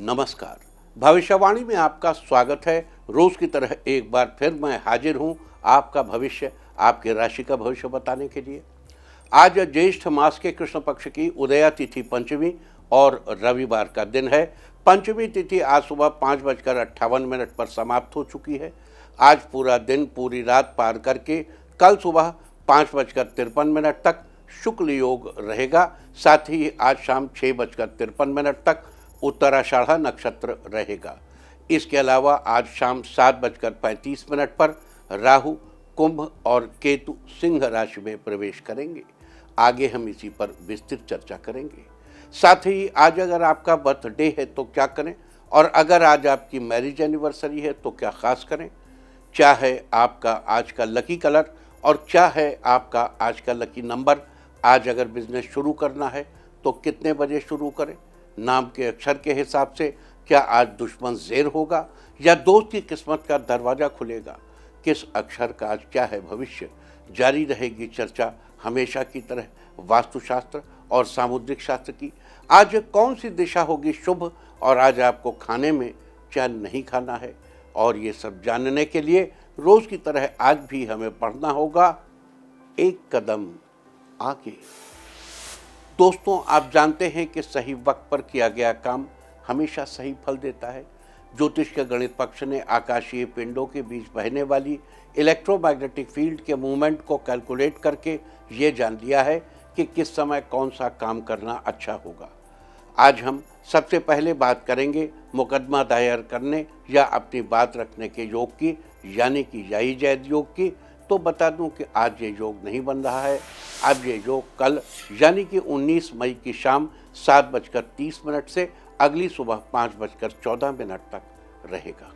नमस्कार। भविष्यवाणी में आपका स्वागत है। रोज की तरह एक बार फिर मैं हाजिर हूं आपका भविष्य, आपके राशि का भविष्य बताने के लिए। आज ज्येष्ठ मास के कृष्ण पक्ष की उदया तिथि पंचमी और रविवार का दिन है। पंचमी तिथि आज सुबह 5:58 पर समाप्त हो चुकी है। आज पूरा दिन पूरी रात पार करके कल सुबह 5:53 तक शुक्ल योग रहेगा। साथ ही आज शाम 6:53 तक उत्तराषाढ़ा नक्षत्र रहेगा। इसके अलावा आज शाम 7:35 पर राहु कुंभ और केतु सिंह राशि में प्रवेश करेंगे। आगे हम इसी पर विस्तृत चर्चा करेंगे। साथ ही आज अगर आपका बर्थडे है तो क्या करें, और अगर आज आपकी मैरिज एनिवर्सरी है तो क्या खास करें, क्या है आपका आज का लकी कलर और क्या है आपका आज का लकी नंबर। आज अगर बिजनेस शुरू करना है तो कितने बजे शुरू करें, नाम के अक्षर के हिसाब से क्या आज दुश्मन ज़ेर होगा या दोस्त की किस्मत का दरवाज़ा खुलेगा, किस अक्षर का आज क्या है भविष्य। जारी रहेगी चर्चा हमेशा की तरह वास्तुशास्त्र और सामुद्रिक शास्त्र की। आज कौन सी दिशा होगी शुभ और आज आपको खाने में क्या नहीं खाना है, और ये सब जानने के लिए रोज़ की तरह आज भी हमें पढ़ना होगा एक कदम आगे। दोस्तों, आप जानते हैं कि सही वक्त पर किया गया काम हमेशा सही फल देता है। ज्योतिष के गणित पक्ष ने आकाशीय पिंडों के बीच बहने वाली इलेक्ट्रोमैग्नेटिक फील्ड के मूवमेंट को कैलकुलेट करके ये जान लिया है कि किस समय कौन सा काम करना अच्छा होगा। आज हम सबसे पहले बात करेंगे मुकदमा दायर करने या अपनी बात रखने के योग की, यानी कि याई जैद योग की। तो बता दूं कि आज ये योग नहीं बन रहा है। अब ये योग कल यानी कि 19 मई की शाम 7:30 से अगली सुबह 5:14 तक रहेगा।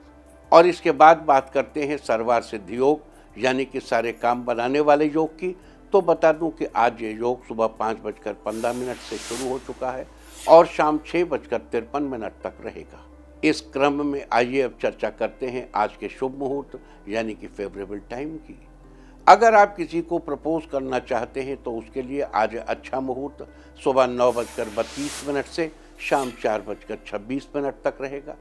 और इसके बाद बात करते हैं सर्वार सिद्धि योग यानी कि सारे काम बनाने वाले योग की। तो बता दूं कि आज ये योग सुबह 5:15 से शुरू हो चुका है और शाम 6:53 तक रहेगा। इस क्रम में आइए अब चर्चा करते हैं आज के शुभ मुहूर्त यानी कि फेवरेबल टाइम की। अगर आप किसी को प्रपोज करना चाहते हैं तो उसके लिए आज अच्छा मुहूर्त सुबह 9:32 से शाम 4:26 तक रहेगा।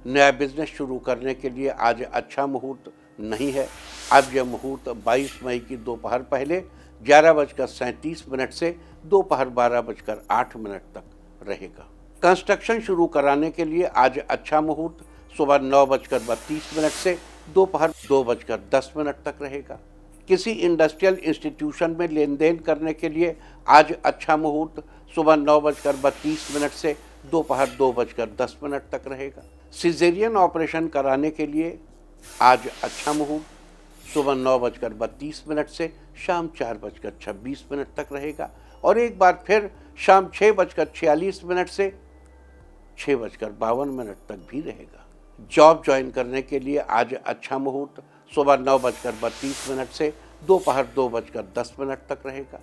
नया बिजनेस शुरू करने के लिए आज अच्छा मुहूर्त नहीं है। अब यह मुहूर्त 22 मई की दोपहर पहले 11:37 से दोपहर 12:08 तक रहेगा। कंस्ट्रक्शन शुरू कराने के लिए आज अच्छा मुहूर्त सुबह 9:32 से दोपहर 2:10 तक रहेगा। किसी इंडस्ट्रियल इंस्टीट्यूशन में लेन देन करने के लिए आज अच्छा मुहूर्त सुबह 9:32 से दोपहर 2:10 तक रहेगा। सिजेरियन ऑपरेशन कराने के लिए आज अच्छा मुहूर्त सुबह 9:32 से शाम 4:26 तक रहेगा और एक बार फिर शाम 6:46 से 6:52 तक भी रहेगा। जॉब ज्वाइन करने के लिए आज अच्छा मुहूर्त सुबह 9:32 से दोपहर 2:10 तक रहेगा।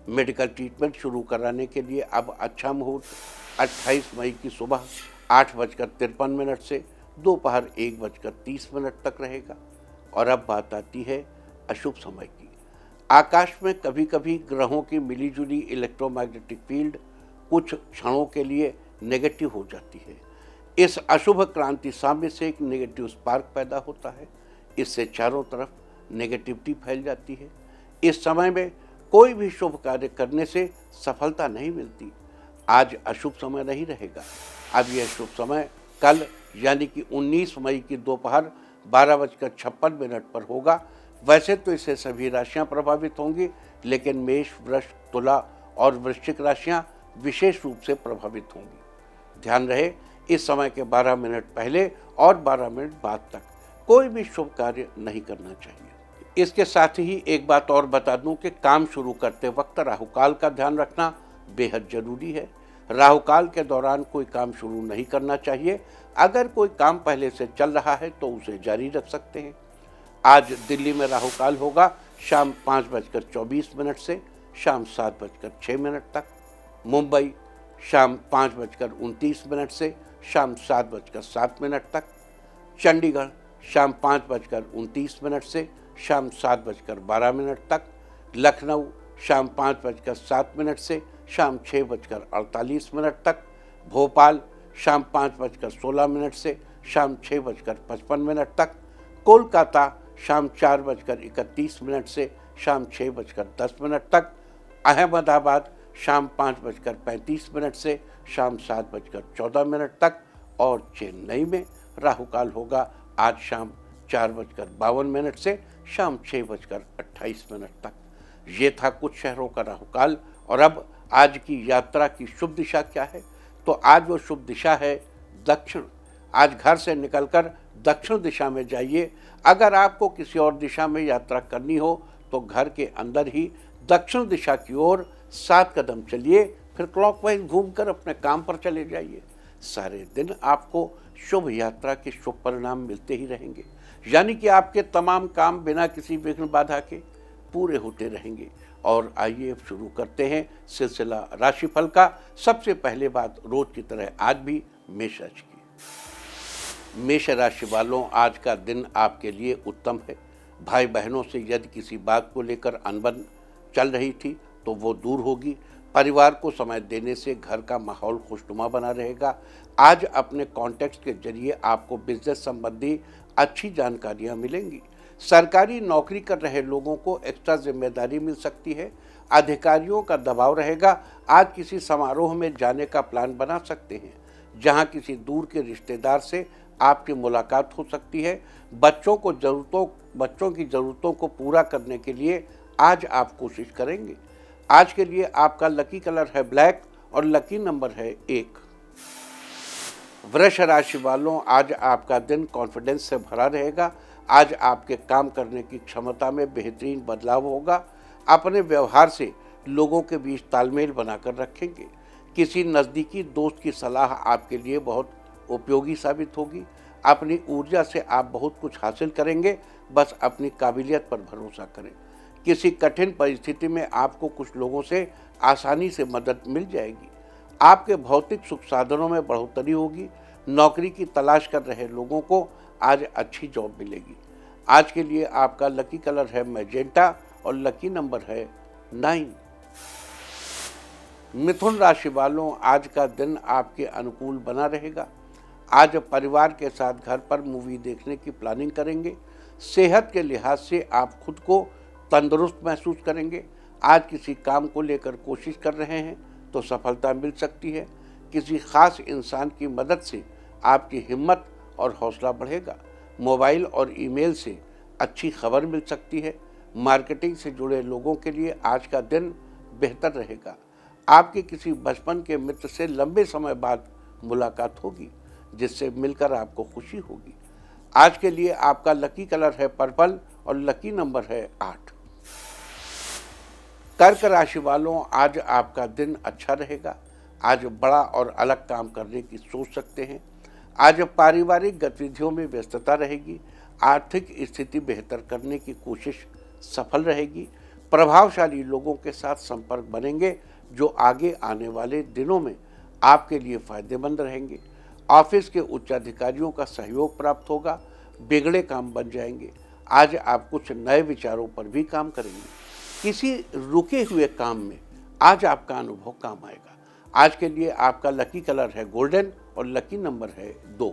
मेडिकल ट्रीटमेंट शुरू कराने के लिए अब अच्छा मुहूर्त 28 मई की सुबह 8:53 से दोपहर 1:30 तक रहेगा। और अब बात आती है अशुभ समय की। आकाश में कभी कभी ग्रहों की मिलीजुली इलेक्ट्रोमैग्नेटिक फील्ड कुछ क्षणों के लिए नेगेटिव हो जाती है। इस अशुभ क्रांति साम्य से एक नेगेटिव स्पार्क पैदा होता है। इससे चारों तरफ नेगेटिविटी फैल जाती है। इस समय में कोई भी शुभ कार्य करने से सफलता नहीं मिलती। आज अशुभ समय नहीं रहेगा। अब यह शुभ समय कल यानी कि 19 मई की दोपहर 12:56 पर होगा। वैसे तो इससे सभी राशियां प्रभावित होंगी, लेकिन मेष, वृष, तुला और वृश्चिक राशियां विशेष रूप से प्रभावित होंगी। ध्यान रहे, इस समय के 12 मिनट पहले और 12 मिनट बाद तक कोई भी शुभ कार्य नहीं करना चाहिए। इसके साथ ही एक बात और बता दूं कि काम शुरू करते वक्त राहुकाल का ध्यान रखना बेहद जरूरी है। राहुकाल के दौरान कोई काम शुरू नहीं करना चाहिए। अगर कोई काम पहले से चल रहा है तो उसे जारी रख सकते हैं। आज दिल्ली में राहुकाल होगा शाम 5:24 से शाम 7:06 तक। मुंबई शाम 5:29 से शाम 7:07 तक। चंडीगढ़ शाम 5:29 से शाम 7:12 तक। लखनऊ शाम 5:07 से शाम 6:48 तक। भोपाल शाम 5:16 से शाम 6:55 तक। कोलकाता शाम 4:31 से शाम 6:10 तक। अहमदाबाद शाम 5:35 से शाम 7:14 तक। और चेन्नई में राहु काल होगा आज शाम 4:52 से शाम 6:28 तक। ये था कुछ शहरों का राहु काल। और अब आज की यात्रा की शुभ दिशा क्या है? तो आज वो शुभ दिशा है दक्षिण। आज घर से निकलकर दक्षिण दिशा में जाइए। अगर आपको किसी और दिशा में यात्रा करनी हो तो घर के अंदर ही दक्षिण दिशा की ओर 7 कदम चलिए, फिर क्लॉकवाइज घूमकर अपने काम पर चले जाइए। सारे दिन आपको शुभ यात्रा के शुभ परिणाम मिलते ही रहेंगे, यानी कि आपके तमाम काम बिना किसी विघ्न बाधा के पूरे होते रहेंगे। और आइए अब शुरू करते हैं सिलसिला राशिफल का। सबसे पहले बात रोज की तरह आज भी मेष राशि की। मेष राशि वालों, आज का दिन आपके लिए उत्तम है। भाई बहनों से यदि किसी बात को लेकर अनबन चल रही थी तो वो दूर होगी। परिवार को समय देने से घर का माहौल खुशनुमा बना रहेगा। आज अपने कॉन्टैक्ट्स के जरिए आपको बिजनेस संबंधी अच्छी जानकारियां मिलेंगी। सरकारी नौकरी कर रहे लोगों को एक्स्ट्रा जिम्मेदारी मिल सकती है। अधिकारियों का दबाव रहेगा। आज किसी समारोह में जाने का प्लान बना सकते हैं जहां किसी दूर के रिश्तेदार से आपकी मुलाकात हो सकती है। बच्चों की ज़रूरतों को पूरा करने के लिए आज आप कोशिश करेंगे। आज के लिए आपका लकी कलर है ब्लैक और लकी नंबर है 1। वृष राशि वालों, आज आपका दिन कॉन्फिडेंस से भरा रहेगा। आज आपके काम करने की क्षमता में बेहतरीन बदलाव होगा। अपने व्यवहार से लोगों के बीच तालमेल बनाकर रखेंगे। किसी नज़दीकी दोस्त की सलाह आपके लिए बहुत उपयोगी साबित होगी। अपनी ऊर्जा से आप बहुत कुछ हासिल करेंगे, बस अपनी काबिलियत पर भरोसा करें। किसी कठिन परिस्थिति में आपको कुछ लोगों से आसानी से मदद मिल जाएगी। आपके भौतिक सुख साधनों में बढ़ोतरी होगी। नौकरी की तलाश कर रहे लोगों को आज अच्छी जॉब मिलेगी। आज के लिए आपका लकी कलर है मैजेंटा और लकी नंबर है 9। मिथुन राशि वालों, आज का दिन आपके अनुकूल बना रहेगा। आज परिवार के साथ घर पर मूवी देखने की प्लानिंग करेंगे। सेहत के लिहाज से आप खुद को तंदुरुस्त महसूस करेंगे। आज किसी काम को लेकर कोशिश कर रहे हैं तो सफलता मिल सकती है। किसी खास इंसान की मदद से आपकी हिम्मत और हौसला बढ़ेगा। मोबाइल और ईमेल से अच्छी खबर मिल सकती है। मार्केटिंग से जुड़े लोगों के लिए आज का दिन बेहतर रहेगा। आपके किसी बचपन के मित्र से लंबे समय बाद मुलाकात होगी, जिससे मिलकर आपको खुशी होगी। आज के लिए आपका लकी कलर है पर्पल और लकी नंबर है 8। कर्क राशि वालों, आज आपका दिन अच्छा रहेगा। आज बड़ा और अलग काम करने की सोच सकते हैं। आज पारिवारिक गतिविधियों में व्यस्तता रहेगी। आर्थिक स्थिति बेहतर करने की कोशिश सफल रहेगी। प्रभावशाली लोगों के साथ संपर्क बनेंगे जो आगे आने वाले दिनों में आपके लिए फायदेमंद रहेंगे। ऑफिस के उच्च अधिकारियों का सहयोग प्राप्त होगा। बिगड़े काम बन जाएंगे। आज आप कुछ नए विचारों पर भी काम करेंगे। किसी रुके हुए काम में आज आपका अनुभव काम आएगा। आज के लिए आपका लकी कलर है गोल्डन और लकी नंबर है 2।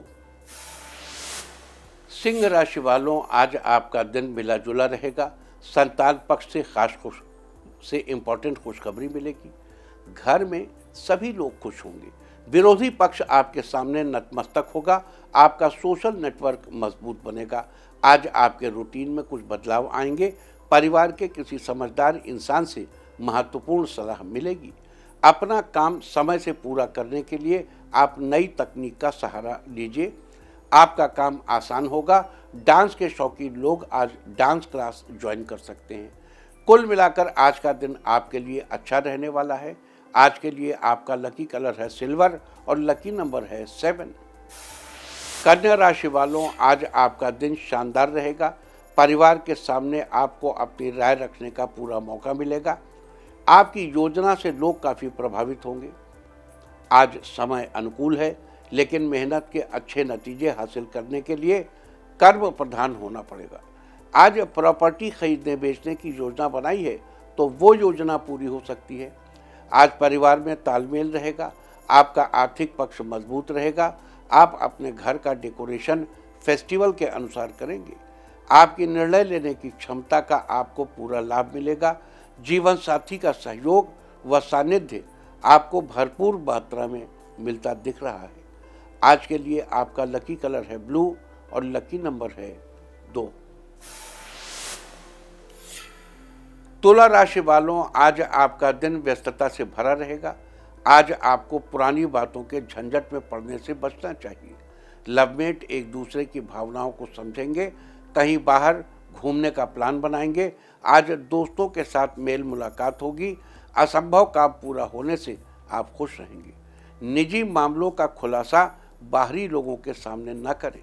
सिंह राशि वालों, आज आपका दिन मिला जुला रहेगा। संतान पक्ष से इम्पोर्टेंट खुशखबरी मिलेगी। घर में सभी लोग खुश होंगे। विरोधी पक्ष आपके सामने नतमस्तक होगा। आपका सोशल नेटवर्क मजबूत बनेगा। आज आपके रूटीन में कुछ बदलाव आएंगे। परिवार के किसी समझदार इंसान से महत्वपूर्ण सलाह मिलेगी। अपना काम समय से पूरा करने के लिए आप नई तकनीक का सहारा लीजिए। आपका काम आसान होगा। डांस के शौकीन लोग आज डांस क्लास ज्वाइन कर सकते हैं। कुल मिलाकर आज का दिन आपके लिए अच्छा रहने वाला है। आज के लिए आपका लकी कलर है सिल्वर और लकी नंबर है 7। कन्या राशि वालों, आज आपका दिन शानदार रहेगा। परिवार के सामने आपको अपनी राय रखने का पूरा मौका मिलेगा। आपकी योजना से लोग काफ़ी प्रभावित होंगे। आज समय अनुकूल है, लेकिन मेहनत के अच्छे नतीजे हासिल करने के लिए कर्म प्रधान होना पड़ेगा। आज प्रॉपर्टी खरीदने बेचने की योजना बनाई है तो वो योजना पूरी हो सकती है। आज परिवार में तालमेल रहेगा। आपका आर्थिक पक्ष मजबूत रहेगा। आप अपने घर का डेकोरेशन फेस्टिवल के अनुसार करेंगे। आपकी निर्णय लेने की क्षमता का आपको पूरा लाभ मिलेगा। जीवन साथी का सहयोग व सानिध्य आपको भरपूर मात्रा में मिलता दिख रहा है। आज के लिए आपका लकी कलर है ब्लू और लकी नंबर है 2। तुला राशि वालों, आज आपका दिन व्यस्तता से भरा रहेगा। आज आपको पुरानी बातों के झंझट में पड़ने से बचना चाहिए। लवमेट एक दूसरे की भावनाओं को समझेंगे, कहीं बाहर घूमने का प्लान बनाएंगे। आज दोस्तों के साथ मेल मुलाकात होगी। असंभव काम पूरा होने से आप खुश रहेंगे। निजी मामलों का खुलासा बाहरी लोगों के सामने न करें।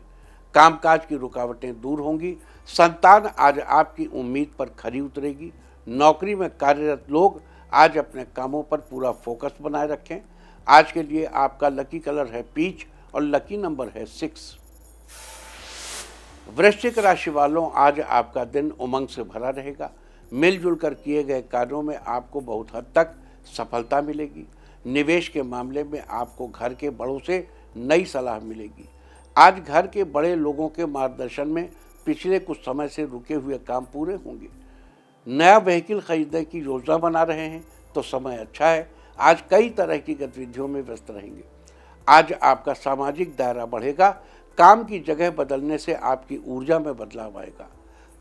कामकाज की रुकावटें दूर होंगी। संतान आज आपकी उम्मीद पर खरी उतरेगी। नौकरी में कार्यरत लोग आज अपने कामों पर पूरा फोकस बनाए रखें। आज के लिए आपका लकी कलर है पीच और लकी नंबर है 6। वृश्चिक राशि वालों, आज आपका दिन उमंग से भरा रहेगा। मिलजुल कर किए गए कार्यों में आपको बहुत हद तक सफलता मिलेगी। निवेश के मामले में आपको घर के बड़ों से नई सलाह मिलेगी। आज घर के बड़े लोगों के मार्गदर्शन में पिछले कुछ समय से रुके हुए काम पूरे होंगे। नया व्हीकल खरीदने की योजना बना रहे हैं तो समय अच्छा है। आज कई तरह की गतिविधियों में व्यस्त रहेंगे। आज आपका सामाजिक दायरा बढ़ेगा। काम की जगह बदलने से आपकी ऊर्जा में बदलाव आएगा।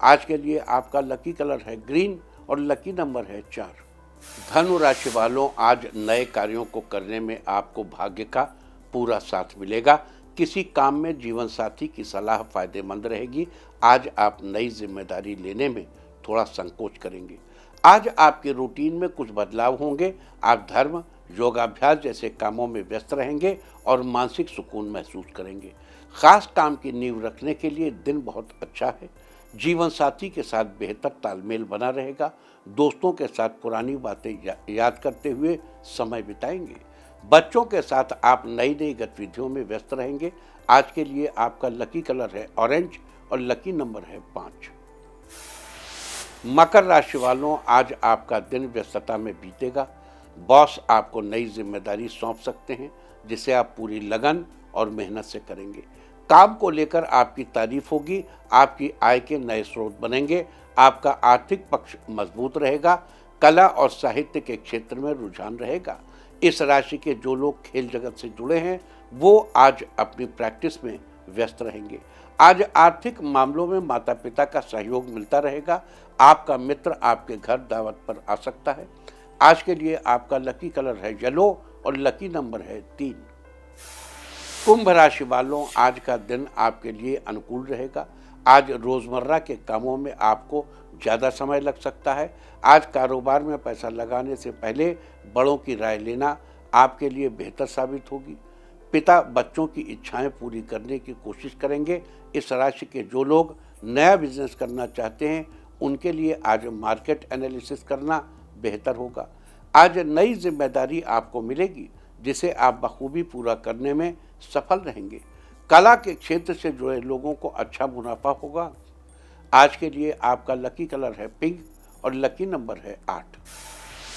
आज के लिए आपका लकी कलर है ग्रीन और लकी नंबर है 4। धनु राशि वालों, आज नए कार्यों को करने में आपको भाग्य का पूरा साथ मिलेगा। किसी काम में जीवन साथी की सलाह फायदेमंद रहेगी। आज आप नई जिम्मेदारी लेने में थोड़ा संकोच करेंगे। आज आपके रूटीन में कुछ बदलाव होंगे। आप धर्म, योगाभ्यास जैसे कामों में व्यस्त रहेंगे और मानसिक सुकून महसूस करेंगे। खास काम की नींव रखने के लिए दिन बहुत अच्छा है। जीवन साथी के साथ बेहतर तालमेल बना रहेगा। दोस्तों के साथ पुरानी बातें याद करते हुए समय बिताएंगे। बच्चों के साथ आप नई नई गतिविधियों में व्यस्त रहेंगे। आज के लिए आपका लकी कलर है ऑरेंज और लकी नंबर है 5। मकर राशि वालों, आज आपका दिन व्यस्तता में बीतेगा। बॉस आपको नई जिम्मेदारी सौंप सकते हैं जिसे आप पूरी लगन और मेहनत से करेंगे। काम को लेकर आपकी तारीफ होगी। आपकी आय के नए स्रोत बनेंगे। आपका आर्थिक पक्ष मजबूत रहेगा। कला और साहित्य के क्षेत्र में रुझान रहेगा। इस राशि के जो लोग खेल जगत से जुड़े हैं वो आज अपनी प्रैक्टिस में व्यस्त रहेंगे। आज आर्थिक मामलों में माता पिता का सहयोग मिलता रहेगा। आपका मित्र आपके घर दावत पर आ सकता है। आज के लिए आपका लकी कलर है येलो और लकी नंबर है 3। कुंभ राशि वालों, आज का दिन आपके लिए अनुकूल रहेगा। आज रोजमर्रा के कामों में आपको ज़्यादा समय लग सकता है। आज कारोबार में पैसा लगाने से पहले बड़ों की राय लेना आपके लिए बेहतर साबित होगी। पिता बच्चों की इच्छाएं पूरी करने की कोशिश करेंगे। इस राशि के जो लोग नया बिजनेस करना चाहते हैं उनके लिए आज मार्केट एनालिसिस करना बेहतर होगा। आज नई जिम्मेदारी आपको मिलेगी जिसे आप बखूबी पूरा करने में सफल रहेंगे। कला के क्षेत्र से जुड़े लोगों को अच्छा मुनाफा होगा। आज के लिए आपका लकी कलर है पिंक और लकी नंबर है 8।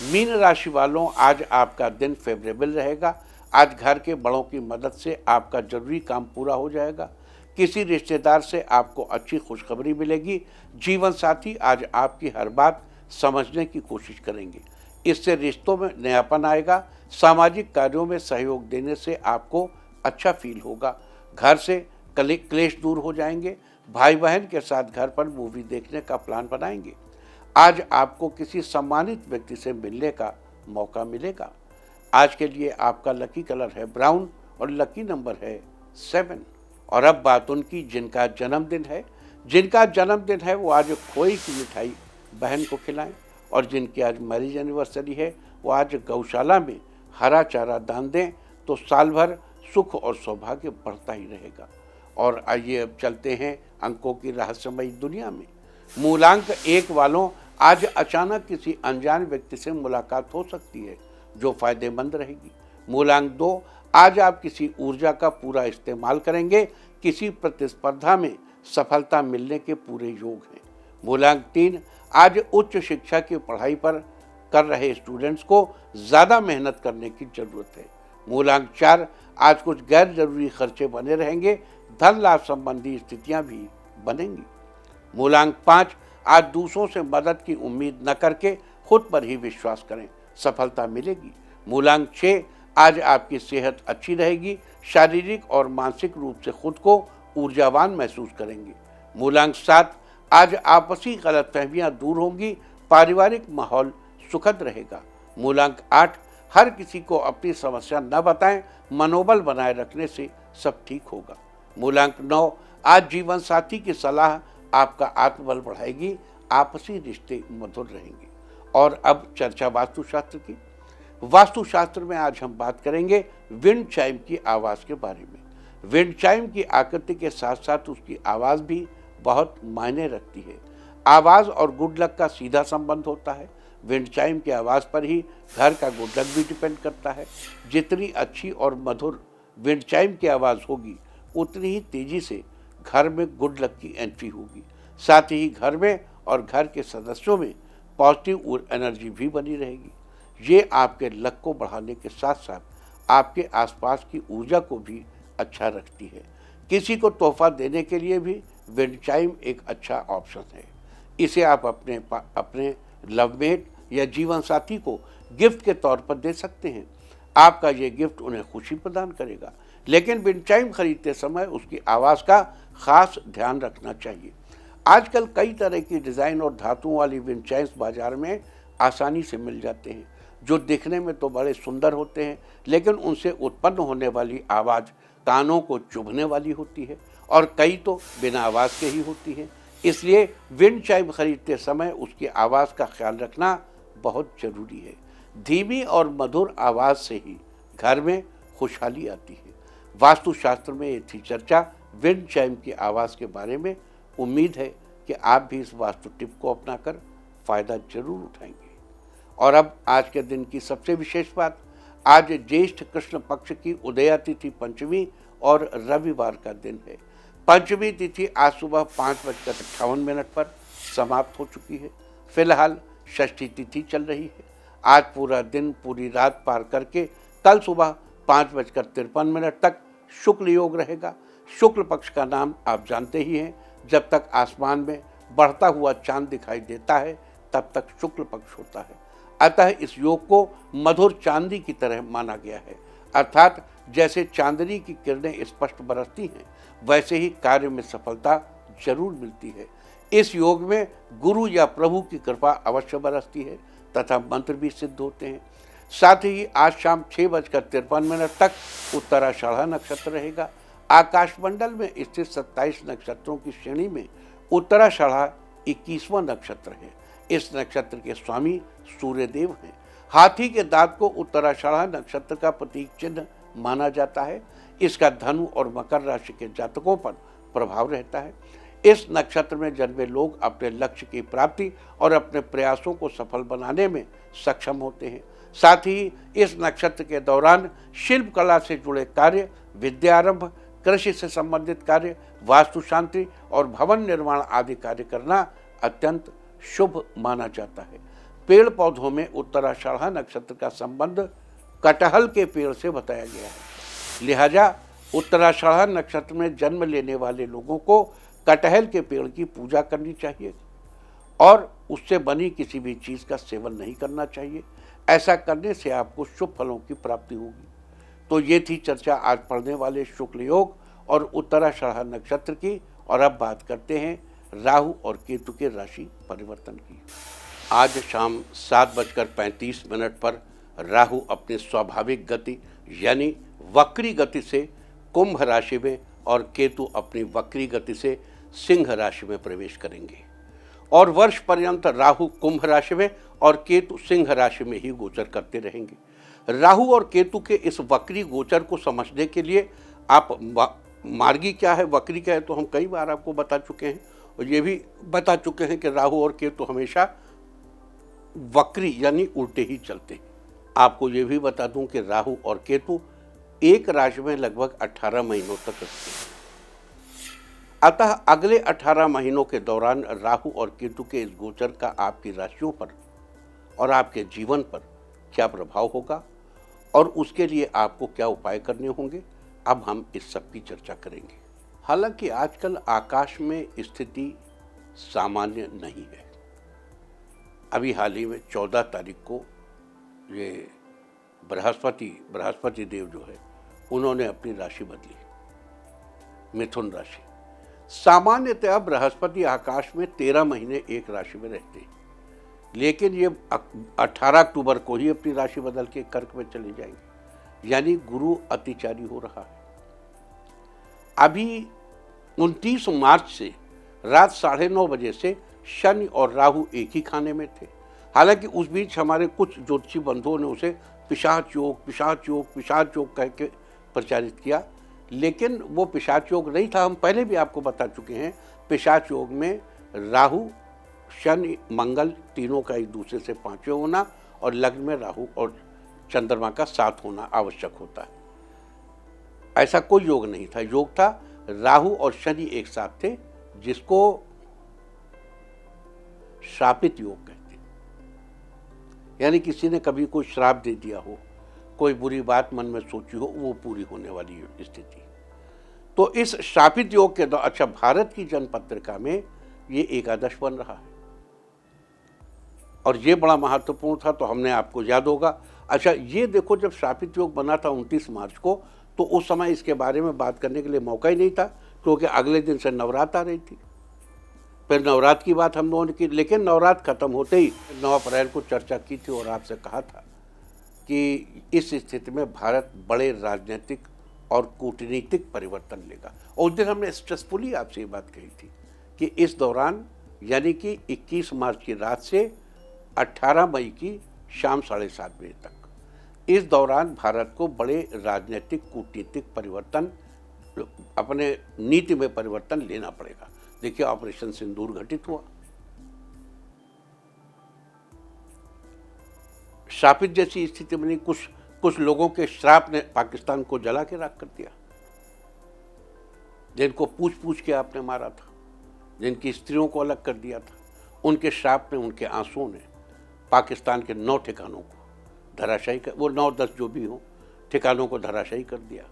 मीन राशि वालों, आज आपका दिन फेवरेबल रहेगा। आज घर के बड़ों की मदद से आपका जरूरी काम पूरा हो जाएगा। किसी रिश्तेदार से आपको अच्छी खुशखबरी मिलेगी। जीवन साथी आज आपकी हर बात समझने की कोशिश करेंगे। इससे रिश्तों में नयापन आएगा। सामाजिक कार्यों में सहयोग देने से आपको अच्छा फील होगा। घर से क्लेश दूर हो जाएंगे। भाई बहन के साथ घर पर मूवी देखने का प्लान बनाएंगे। आज आपको किसी सम्मानित व्यक्ति से मिलने का मौका मिलेगा। आज के लिए आपका लकी कलर है ब्राउन और लकी नंबर है 7। और अब बात उनकी जिनका जन्मदिन है। जिनका जन्मदिन है वो आज खोए की मिठाई बहन को खिलाएं। और जिनकी आज मैरिज एनिवर्सरी है वो आज गौशाला में हरा चारा दान दें तो साल भर सुख और सौभाग्य बढ़ता ही रहेगा। और आइए अब चलते हैं अंकों की रहस्यमयी दुनिया में। मूलांक 1 वालों, आज अचानक किसी अनजान व्यक्ति से मुलाकात हो सकती है जो फायदेमंद रहेगी। मूलांक 2, आज आप किसी ऊर्जा का पूरा इस्तेमाल करेंगे। किसी प्रतिस्पर्धा में सफलता मिलने के पूरे योग हैं। मूलांक 3, आज उच्च शिक्षा की पढ़ाई पर कर रहे स्टूडेंट्स को ज़्यादा मेहनत करने की ज़रूरत है। मूलांक 4, आज कुछ गैर जरूरी खर्चे बने रहेंगे, धन लाभ संबंधी स्थितियां भी बनेंगी। मूलांक 5, आज दूसरों से मदद की उम्मीद न करके खुद पर ही विश्वास करें, सफलता मिलेगी। मूलांक 6, आज आपकी सेहत अच्छी रहेगी, शारीरिक और मानसिक रूप से खुद को ऊर्जावान महसूस करेंगे। मूलांक 7, आज आपसी गलतफहमियां दूर होंगी, पारिवारिक माहौल सुखद रहेगा। मूलांक 8, हर किसी को अपनी समस्या न बताएं, मनोबल बनाए रखने से सब ठीक होगा। मूलांक 9, आज जीवन साथी की सलाह आपका आत्मबल बढ़ाएगी, आपसी रिश्ते मधुर रहेंगे। और अब चर्चा वास्तुशास्त्र की। वास्तुशास्त्र में आज हम बात करेंगे विंड चाइम की आवाज़ के बारे में। विंड चाइम की आकृति के साथ साथ उसकी आवाज़ भी बहुत मायने रखती है। आवाज़ और गुड लक का सीधा संबंध होता है। विंड चाइम की आवाज़ पर ही घर का गुड लक भी डिपेंड करता है। जितनी अच्छी और मधुर विंड चाइम की आवाज़ होगी, उतनी ही तेज़ी से घर में गुड लक की एंट्री होगी। साथ ही घर में और घर के सदस्यों में पॉजिटिव एनर्जी भी बनी रहेगी। ये आपके लक को बढ़ाने के साथ साथ आपके आसपास की ऊर्जा को भी अच्छा रखती है। किसी को तोहफा देने के लिए भी विंड चाइम एक अच्छा ऑप्शन है। इसे आप अपने लवमेट या जीवन साथी को गिफ्ट के तौर पर दे सकते हैं। आपका ये गिफ्ट उन्हें खुशी प्रदान करेगा, लेकिन विंड चाइम खरीदते समय उसकी आवाज़ का खास ध्यान रखना चाहिए। आजकल कई तरह की डिज़ाइन और धातुओं वाली विंड चाइम्स बाजार में आसानी से मिल जाते हैं, जो दिखने में तो बड़े सुंदर होते हैं, लेकिन उनसे उत्पन्न होने वाली आवाज़ कानों को चुभने वाली होती है और कई तो बिना आवाज़ के ही होती है। इसलिए विंड चाइम खरीदते समय उसकी आवाज़ का ख्याल रखना बहुत ज़रूरी है। धीमी और मधुर आवाज़ से ही घर में खुशहाली आती है। वास्तुशास्त्र में ये थी चर्चा विंड चाइम की आवाज़ के बारे में। उम्मीद है कि आप भी इस वास्तु टिप को अपनाकर फ़ायदा जरूर उठाएंगे। और अब आज के दिन की सबसे विशेष बात, आज ज्येष्ठ कृष्ण पक्ष की उदया तिथि पंचमी और रविवार का दिन है। पंचमी तिथि आज सुबह 5:58 पर समाप्त हो चुकी है। फिलहाल षष्ठी तिथि चल रही है। आज पूरा दिन पूरी रात पार करके कल सुबह 5:53 तक शुक्ल योग रहेगा। शुक्ल पक्ष का नाम आप जानते ही हैं। जब तक आसमान में बढ़ता हुआ चांद दिखाई देता है, तब तक शुक्ल पक्ष होता है। अतः इस योग को मधुर चांदी की तरह माना गया है, अर्थात जैसे चांदनी की किरणें स्पष्ट बरसती हैं, वैसे ही कार्य में सफलता जरूर मिलती है। इस योग में गुरु या प्रभु की कृपा अवश्य बरसती है तथा मंत्र भी सिद्ध होते हैं। साथ ही आज शाम 6:53 तक उत्तराषाढ़ा नक्षत्र रहेगा। आकाशमंडल में स्थित 27 नक्षत्रों की श्रेणी में उत्तराषाढ़ा 21वां नक्षत्र है। इस नक्षत्र के स्वामी सूर्यदेव हैं। हाथी के दांत को उत्तराषाढ़ा नक्षत्र का प्रतीक चिन्ह माना जाता है। इसका धनु और मकर राशि के जातकों पर प्रभाव रहता है। इस नक्षत्र में जन्मे लोग अपने लक्ष्य की प्राप्ति और अपने प्रयासों को सफल बनाने में सक्षम होते हैं। साथ ही इस नक्षत्र के दौरान शिल्प कला से जुड़े कार्य, विद्यारंभ, कृषि से संबंधित कार्य, वास्तु शांति और भवन निर्माण आदि कार्य करना अत्यंत शुभ माना जाता है। पेड़ पौधों में उत्तराषाढ़ा नक्षत्र का संबंध कटहल के पेड़ से बताया गया है। लिहाजा उत्तराषाढ़ा नक्षत्र में जन्म लेने वाले लोगों को कटहल के पेड़ की पूजा करनी चाहिए और उससे बनी किसी भी चीज़ का सेवन नहीं करना चाहिए। ऐसा करने से आपको शुभ फलों की प्राप्ति होगी। तो ये थी चर्चा आज पढ़ने वाले शुक्ल योग और उत्तराषाढ़ा नक्षत्र की। और अब बात करते हैं राहु और केतु के राशि परिवर्तन की। आज शाम 7:35 पर राहु अपनी स्वाभाविक गति यानी वक्री गति से कुंभ राशि में और केतु अपनी वक्री गति से सिंह राशि में प्रवेश करेंगे और वर्ष पर्यंत राहु कुंभ राशि में और केतु सिंह राशि में ही गोचर करते रहेंगे। राहु और केतु के इस वक्री गोचर को समझने के लिए आप मार्गी क्या है, वक्री क्या है, तो हम कई बार आपको बता चुके हैं और ये भी बता चुके हैं कि राहु और केतु हमेशा वक्री यानी उल्टे ही चलते हैं। आपको ये भी बता दूं कि राहु और केतु एक राशि में लगभग 18 महीनों तक रहते हैं। अतः अगले 18 महीनों के दौरान राहु और केतु के इस गोचर का आपकी राशियों पर और आपके जीवन पर क्या प्रभाव होगा और उसके लिए आपको क्या उपाय करने होंगे, अब हम इस सब की चर्चा करेंगे। हालांकि आजकल आकाश में स्थिति सामान्य नहीं है। अभी हाल ही में 14 तारीख को ये बृहस्पति देव जो है उन्होंने अपनी राशि बदली, मिथुन राशि। सामान्यतः बृहस्पति आकाश में 13 महीने एक राशि में रहते हैं, लेकिन ये 18 अक्टूबर को ही अपनी राशि बदल के कर्क में चले जाएंगे, यानी गुरु अतिचारी हो रहा है। अभी 29 मार्च से रात 9:30 बजे से शनि और राहु एक ही खाने में थे। हालांकि उस बीच हमारे कुछ ज्योतिषी बंधुओं ने उसे पिशाच योग कह के प्रचारित किया, लेकिन वो पिशाच योग नहीं था। हम पहले भी आपको बता चुके हैं, पिशाच योग में राहु, शनि, मंगल तीनों का एक दूसरे से 5वें होना और लग्न में राहु और चंद्रमा का 7 होना आवश्यक होता है। ऐसा कोई योग नहीं था। योग था राहु और शनि एक साथ थे, जिसको श्रापित योग कहते हैं। यानी किसी ने कभी कोई श्राप दे दिया हो, कोई बुरी बात मन में सोची हो, वो पूरी होने वाली स्थिति। तो इस श्रापित योग के दौरान, अच्छा, भारत की जनपत्रिका में ये एकादश बन रहा है और ये बड़ा महत्वपूर्ण था, तो हमने, आपको याद होगा। अच्छा, ये देखो, जब श्रापित योग बना था 29 मार्च को, तो उस समय इसके बारे में बात करने के लिए मौका ही नहीं था, क्योंकि अगले दिन से नवरात्र आ रही थी। फिर नवरात्र की बात हम लोगों ने की, लेकिन नवरात्र खत्म होते ही 9 अप्रैल को चर्चा की थी और आपसे कहा था कि इस स्थिति में भारत बड़े राजनीतिक और कूटनीतिक परिवर्तन लेगा। और उस दिन हमने स्ट्रेसफुली आपसे ये बात कही थी कि इस दौरान, यानी कि 21 मार्च की रात से 18 मई की शाम 7:30 बजे तक, इस दौरान भारत को बड़े राजनीतिक कूटनीतिक परिवर्तन, अपने नीति में परिवर्तन लेना पड़ेगा। देखिए, ऑपरेशन सिंदूर घटित हुआ, श्रापित जैसी स्थिति बनी। कुछ लोगों के श्राप ने पाकिस्तान को जला के राख कर दिया, जिनको पूछ के आपने मारा था, जिनकी स्त्रियों को अलग कर दिया था, उनके श्राप ने, उनके आंसुओं ने पाकिस्तान के 9 ठिकानों को धराशायी कर, वो 9-10 जो भी हो, ठिकानों को धराशायी कर दिया।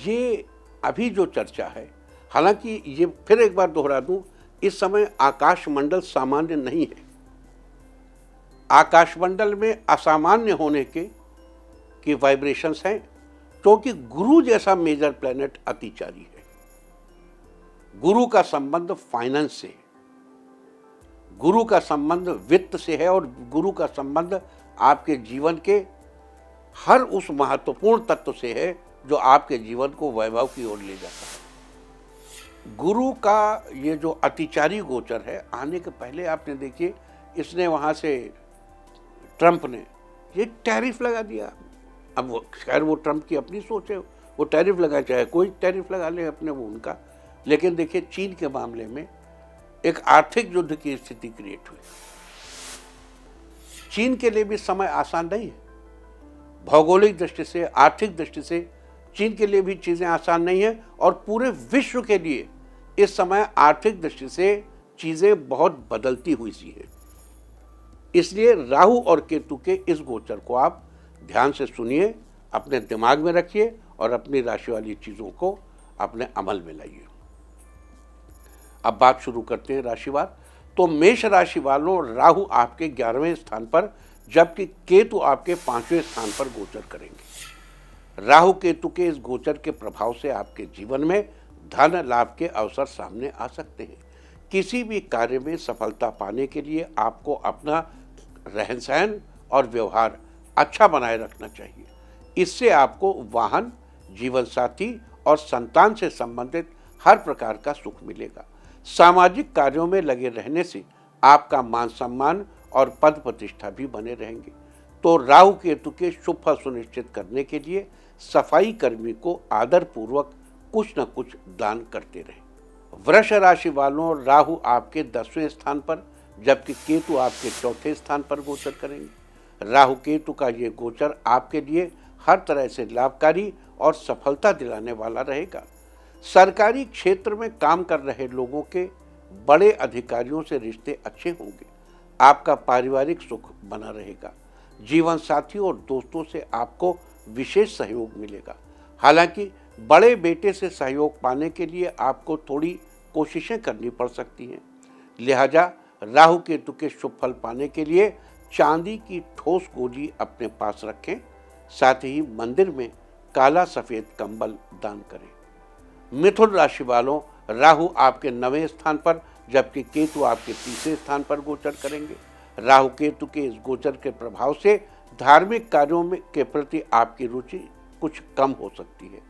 ये अभी जो चर्चा है, हालांकि ये फिर एक बार दोहरा दूं, इस समय आकाशमंडल सामान्य नहीं है। आकाशमंडल में असामान्य होने की वाइब्रेशंस हैं, क्योंकि गुरु जैसा मेजर प्लेनेट अतिचारी है। गुरु का संबंध फाइनेंस से है, गुरु का संबंध वित्त से है, और गुरु का संबंध आपके जीवन के हर उस महत्वपूर्ण तत्व से है जो आपके जीवन को वैभव की ओर ले जाता है। गुरु का ये जो अतिचारी गोचर है, आने के पहले आपने देखिए, इसने वहाँ से, ट्रंप ने ये टैरिफ लगा दिया। अब वो, खैर, वो ट्रंप की अपनी सोच है, वो टैरिफ लगाए, चाहे कोई टैरिफ लगा ले अपने, वो उनका। लेकिन देखिए, चीन के मामले में एक आर्थिक युद्ध की स्थिति क्रिएट हुई। चीन के लिए भी समय आसान नहीं है। भौगोलिक दृष्टि से, आर्थिक दृष्टि से चीन के लिए भी चीजें आसान नहीं है, और पूरे विश्व के लिए इस समय आर्थिक दृष्टि से चीजें बहुत बदलती हुई सी है। इसलिए राहु और केतु के इस गोचर को आप ध्यान से सुनिए, अपने दिमाग में रखिए और अपनी राशि वाली चीजों को अपने अमल में लाइए। अब बात शुरू करते हैं राशिवार। तो मेष राशि वालों, राहु आपके 11वें स्थान पर, जबकि केतु आपके 5वें स्थान पर गोचर करेंगे। राहु केतु के इस गोचर के प्रभाव से आपके जीवन में धन लाभ के अवसर सामने आ सकते हैं। किसी भी कार्य में सफलता पाने के लिए आपको अपना रहन सहन और व्यवहार अच्छा बनाए रखना चाहिए। इससे आपको वाहन, जीवन साथी और संतान से संबंधित हर प्रकार का सुख मिलेगा। सामाजिक कार्यों में लगे रहने से आपका मान सम्मान और पद प्रतिष्ठा भी बने रहेंगे। तो राहु केतु के शुभ फल सुनिश्चित करने के लिए सफाई कर्मी को आदर पूर्वक कुछ न कुछ दान करते रहें। वृष राशि वालों, राहु आपके 10वें स्थान पर, जबकि केतु आपके 4थे स्थान पर गोचर करेंगे। राहु केतु का ये गोचर आपके लिए हर तरह से लाभकारी और सफलता दिलाने वाला रहेगा। सरकारी क्षेत्र में काम कर रहे लोगों के बड़े अधिकारियों से रिश्ते अच्छे होंगे। आपका पारिवारिक सुख बना रहेगा। जीवन साथी और दोस्तों से आपको विशेष सहयोग मिलेगा। हालांकि बड़े बेटे से सहयोग पाने के लिए आपको थोड़ी कोशिशें करनी पड़ सकती हैं। लिहाजा राहु केतु के शुभ फल पाने के लिए चांदी की ठोस गोली अपने पास रखें। साथ ही मंदिर में काला सफेद कंबल दान करें। मिथुन राशि वालों, राहु आपके 9वें स्थान पर जबकि केतु आपके 3रे स्थान पर गोचर करेंगे। राहु केतु के इस गोचर के प्रभाव से धार्मिक कार्यों में के प्रति आपकी रुचि कुछ कम हो सकती है।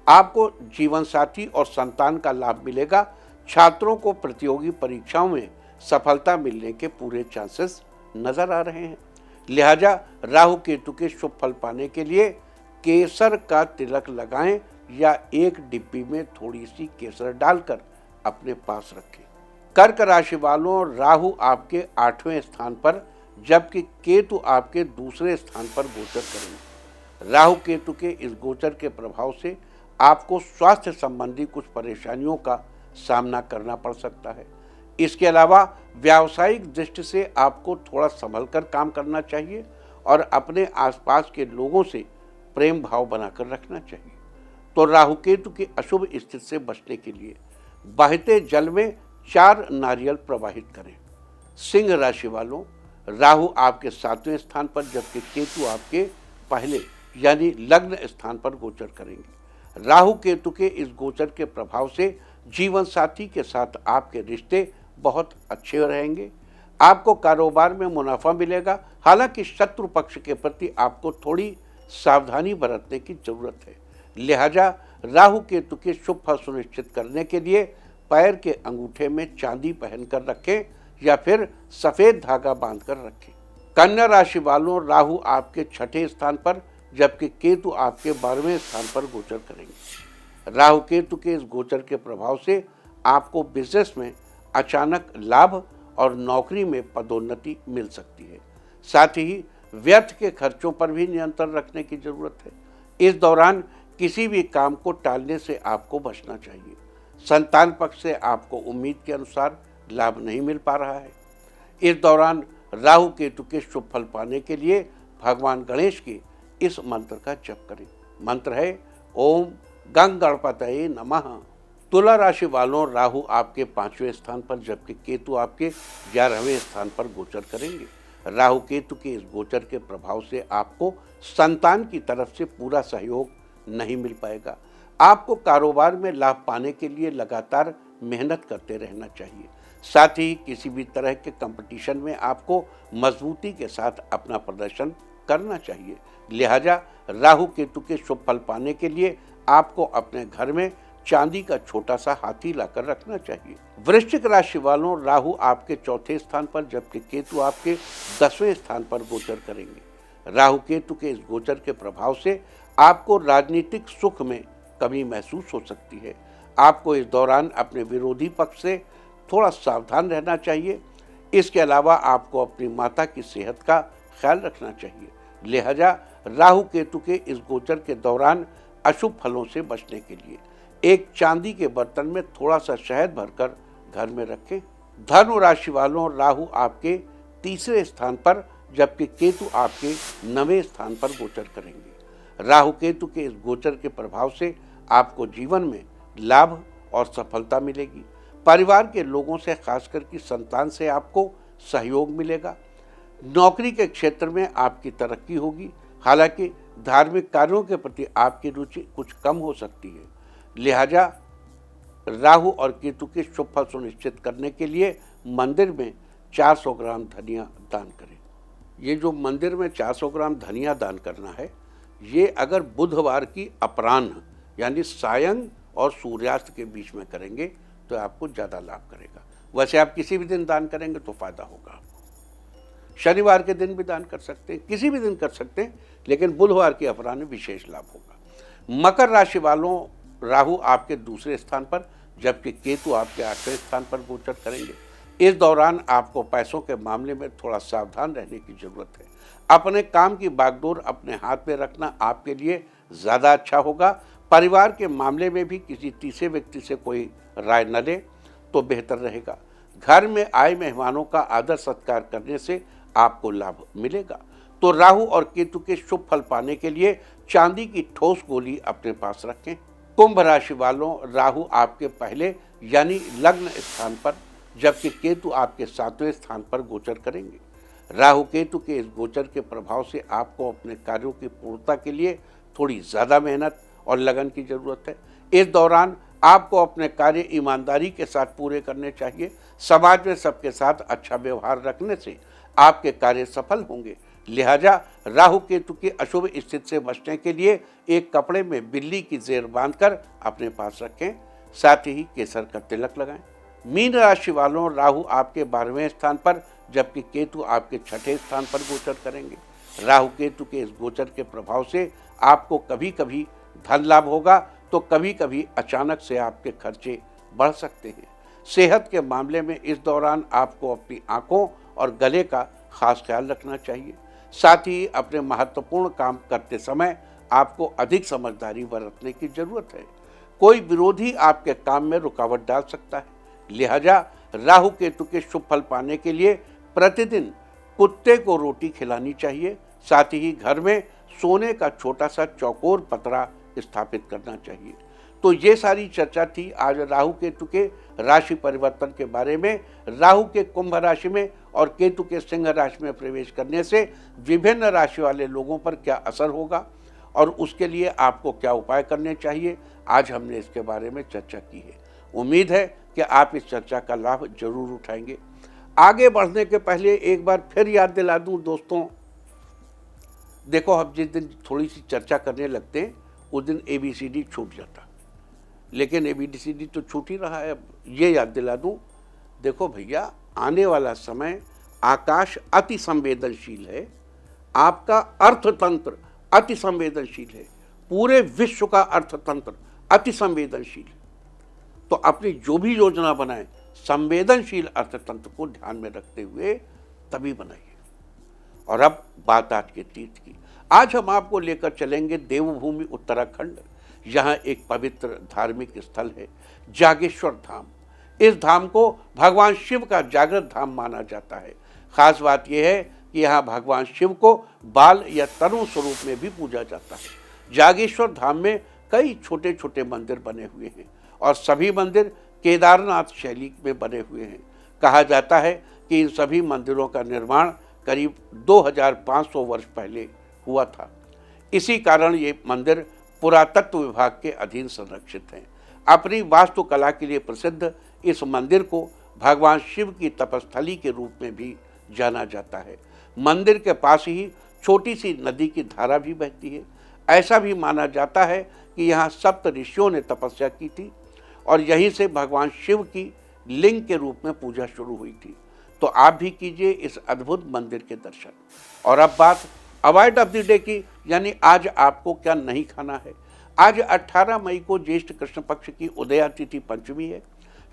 आपको जीवन साथी और संतान का लाभ मिलेगा। छात्रों को प्रतियोगी परीक्षाओं में सफलता मिलने के पूरे चांसेस नजर आ रहे हैं। लिहाजा राहु केतु के शुभ फल पाने के लिए केसर का तिलक लगाएं या एक डिब्बी में थोड़ी सी केसर डालकर अपने पास रखें। कर्क राशि वालों, राहु आपके 8वें स्थान पर जबकि केतु आपके 2रे स्थान पर गोचर करेंगे। राहु केतु के इस गोचर के प्रभाव से आपको स्वास्थ्य संबंधी कुछ परेशानियों का सामना करना पड़ सकता है। इसके अलावा व्यावसायिक दृष्टि से आपको थोड़ा संभल कर काम करना चाहिए और अपने आसपास के लोगों से प्रेम भाव बनाकर रखना चाहिए। तो राहु केतु की अशुभ स्थिति से बचने के लिए बहते जल में 4 नारियल प्रवाहित करें। सिंह राशि वालों, राहु आपके 7वें स्थान पर जबकि केतु आपके पहले यानी लग्न स्थान पर गोचर करेंगे। राहु केतु के इस गोचर के प्रभाव से जीवन साथी के साथ आपके रिश्ते बहुत अच्छे रहेंगे। आपको कारोबार में मुनाफा मिलेगा। हालांकि शत्रु पक्ष के प्रति आपको थोड़ी सावधानी बरतने की जरूरत है। लिहाजा राहु केतु के शुभ फल सुनिश्चित करने के लिए पैर के अंगूठे में चांदी पहनकर रखें या फिर सफेद धागा बांधकर रखें। कन्या राशि वालों, राहु आपके 6ठे स्थान पर जबकि केतु आपके 12वें स्थान पर गोचर करेंगे। राहु केतु के इस गोचर के प्रभाव से आपको बिजनेस में अचानक लाभ और नौकरी में पदोन्नति मिल सकती है। साथ ही व्यर्थ के खर्चों पर भी नियंत्रण रखने की जरूरत है। इस दौरान किसी भी काम को टालने से आपको बचना चाहिए। संतान पक्ष से आपको उम्मीद के अनुसार लाभ नहीं मिल पा रहा है। इस दौरान राहु केतु के शुभ फल पाने के लिए भगवान गणेश के इस मंत्र का जप करें। मंत्र है ओम गंग गणपतये नमः। तुला राशि वालों, राहु आपके 5वें स्थान पर जबकि केतु आपके 11वें स्थान पर गोचर करेंगे। राहु केतु के इस गोचर के प्रभाव से आपको संतान की तरफ से पूरा सहयोग नहीं मिल पाएगा। आपको कारोबार में लाभ पाने के लिए लगातार मेहनत करते रहना चाहिए। साथ ही किसी भी तरह के कंपटीशन में आपको मजबूती के साथ अपना प्रदर्शन करना चाहिए। लिहाजा राहु केतु के शुभ फल पाने के लिए आपको अपने घर में चांदी का छोटा सा हाथी लाकर रखना चाहिए। वृश्चिक राशि वालों, राहु आपके 4थे स्थान पर जबकि केतु आपके 10वें स्थान पर गोचर करेंगे। राहु केतु के इस गोचर के प्रभाव से आपको राजनीतिक सुख में कमी महसूस हो सकती है। आपको इस दौरान अपने विरोधी पक्ष से थोड़ा सावधान रहना चाहिए। इसके अलावा आपको अपनी माता की सेहत का ख्याल रखना चाहिए। लिहाजा राहु केतु के इस गोचर के दौरान अशुभ फलों से बचने के लिए एक चांदी के बर्तन में थोड़ा सा शहद भरकर घर में रखें। धनु राशि वालों, राहु आपके 3रे स्थान पर जबकि केतु आपके 9वें स्थान पर गोचर करेंगे। राहु केतु के इस गोचर के प्रभाव से आपको जीवन में लाभ और सफलता मिलेगी। परिवार के लोगों से खासकर कि संतान से आपको सहयोग मिलेगा। नौकरी के क्षेत्र में आपकी तरक्की होगी। हालांकि धार्मिक कार्यों के प्रति आपकी रुचि कुछ कम हो सकती है। लिहाजा राहु और केतु के शुभ फल सुनिश्चित करने के लिए मंदिर में 400 ग्राम धनिया दान करें। ये जो मंदिर में 400 ग्राम धनिया दान करना है, ये अगर बुधवार की अपराह्न यानी सायं और सूर्यास्त के बीच में करेंगे तो आपको ज़्यादा लाभ करेगा। वैसे आप किसी भी दिन दान करेंगे तो फायदा होगा। शनिवार के दिन भी दान कर सकते हैं, किसी भी दिन कर सकते हैं, लेकिन बुधवार की अपराह्न में विशेष लाभ होगा। मकर राशि वालों, राहु आपके 2रे स्थान पर जबकि केतु आपके 8वें स्थान पर गोचर करेंगे। इस दौरान आपको पैसों के मामले में थोड़ा सावधान रहने की जरूरत है। अपने काम की बागडोर अपने हाथ में रखना आपके लिए ज़्यादा अच्छा होगा। परिवार के मामले में भी किसी तीसरे व्यक्ति से कोई राय न ले तो बेहतर रहेगा। घर में आए मेहमानों का आदर सत्कार करने से आपको लाभ मिलेगा। तो राहु और केतु के शुभ फल पाने के लिए चांदी की ठोस गोली अपने पास रखें। कुंभ राशि वालों, राहु आपके पहले यानी लग्न स्थान पर जबकि केतु आपके 7वें स्थान पर गोचर करेंगे। राहु केतु के इस गोचर के प्रभाव से आपको अपने कार्यों की पूर्णता के लिए थोड़ी ज़्यादा मेहनत और लगन की ज़रूरत है। इस दौरान आपको अपने कार्य ईमानदारी के साथ पूरे करने चाहिए। समाज में सबके साथ अच्छा व्यवहार रखने से आपके कार्य सफल होंगे। लिहाजा राहु केतु की अशुभ स्थिति से बचने के लिए एक कपड़े में बिल्ली की जेर बांधकर अपने पास रखें, साथ ही केसर का तिलक लगाएं। मीन राशि वालों, राहु आपके 12वें स्थान पर जबकि केतु आपके 6ठे स्थान पर गोचर करेंगे। राहु केतु के इस गोचर के प्रभाव से आपको कभी कभी धन लाभ होगा तो कभी कभी अचानक से आपके खर्चे बढ़ सकते हैं। सेहत के मामले में इस दौरान आपको अपनी आंखों और गले का खास ख्याल रखना चाहिए। साथ ही अपने महत्वपूर्ण काम करते समय आपको अधिक समझदारी बरतने की जरूरत है। कोई विरोधी आपके काम में रुकावट डाल सकता है। लिहाजा राहु केतु के शुभ फल पाने के लिए प्रतिदिन कुत्ते को रोटी खिलानी चाहिए। साथ ही घर में सोने का छोटा सा चौकोर पतरा स्थापित करना चाहिए। तो ये सारी चर्चा थी आज राहु केतु के राशि परिवर्तन के बारे में। राहु के कुंभ राशि में और केतु के सिंह राशि में प्रवेश करने से विभिन्न राशि वाले लोगों पर क्या असर होगा और उसके लिए आपको क्या उपाय करने चाहिए, आज हमने इसके बारे में चर्चा की है। उम्मीद है कि आप इस चर्चा का लाभ जरूर उठाएंगे। आगे बढ़ने के पहले एक बार फिर याद दिला दूं दोस्तों, देखो हम जिस दिन थोड़ी सी चर्चा करने लगते हैं उस दिन ABCD छूट जाता, लेकिन ABCD तो छूट ही रहा है। अब ये याद दिला दूं, देखो भैया आने वाला समय आकाश अति संवेदनशील है, आपका अर्थतंत्र अति संवेदनशील है, पूरे विश्व का अर्थतंत्र अति संवेदनशील है। तो अपनी जो भी योजना बनाएं संवेदनशील अर्थतंत्र को ध्यान में रखते हुए तभी बनाइए। और अब बात आज के तीर्थ की। आज हम आपको लेकर चलेंगे देवभूमि उत्तराखंड। यहाँ एक पवित्र धार्मिक स्थल है जागेश्वर धाम। इस धाम को भगवान शिव का जागृत धाम माना जाता है। खास बात यह है कि यहाँ भगवान शिव को बाल या तरुण स्वरूप में भी पूजा जाता है। जागेश्वर धाम में कई छोटे छोटे मंदिर बने हुए हैं और सभी मंदिर केदारनाथ शैली में बने हुए हैं। कहा जाता है कि इन सभी मंदिरों का निर्माण करीब 2500 वर्ष पहले हुआ था। इसी कारण ये मंदिर पुरातत्व विभाग के अधीन संरक्षित हैं। अपनी वास्तुकला के लिए प्रसिद्ध इस मंदिर को भगवान शिव की तपस्थली के रूप में भी जाना जाता है। मंदिर के पास ही छोटी सी नदी की धारा भी बहती है। ऐसा भी माना जाता है कि यहाँ सप्त ऋषियों ने तपस्या की थी और यहीं से भगवान शिव की लिंग के रूप में पूजा शुरू हुई थी। तो आप भी कीजिए इस अद्भुत मंदिर के दर्शन। और अब बात अवॉइड ऑफ द डे की, यानी आज आपको क्या नहीं खाना है। आज 18 मई को ज्येष्ठ कृष्ण पक्ष की उदया तिथि पंचमी है।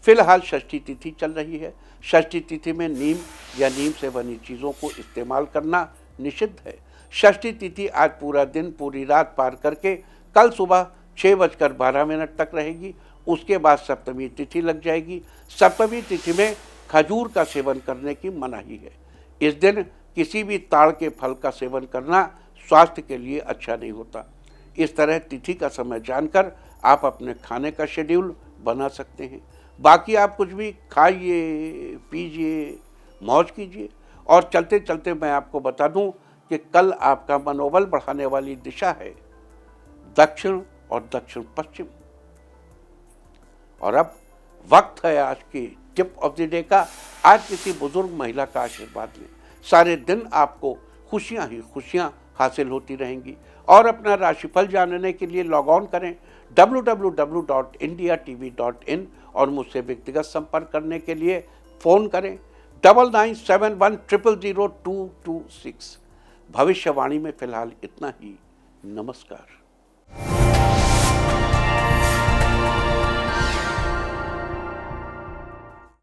फिलहाल षष्ठी तिथि चल रही है। षष्ठी तिथि में नीम या नीम से बनी चीज़ों को इस्तेमाल करना निषिद्ध है। षष्ठी तिथि आज पूरा दिन पूरी रात पार करके कल सुबह 6:12 तक रहेगी। उसके बाद सप्तमी तिथि लग जाएगी। सप्तमी तिथि में खजूर का सेवन करने की मनाही है। इस दिन किसी भी ताड़ के फल का सेवन करना स्वास्थ्य के लिए अच्छा नहीं होता। इस तरह तिथि का समय जानकर आप अपने खाने का शेड्यूल बना सकते हैं। बाकी आप कुछ भी खाइए, पीजिए, मौज कीजिए। और चलते चलते मैं आपको बता दूं कि कल आपका मनोबल बढ़ाने वाली दिशा है दक्षिण और दक्षिण पश्चिम। और अब वक्त है आज की टिप ऑफ द डे का। आज किसी बुजुर्ग महिला का आशीर्वाद लें। सारे दिन आपको खुशियां ही खुशियां हासिल होती रहेंगी। और अपना राशिफल जानने के लिए लॉग ऑन करें www.indiatv.in और मुझसे व्यक्तिगत संपर्क करने के लिए फ़ोन करें 9971000226। भविष्यवाणी में फिलहाल इतना ही। नमस्कार।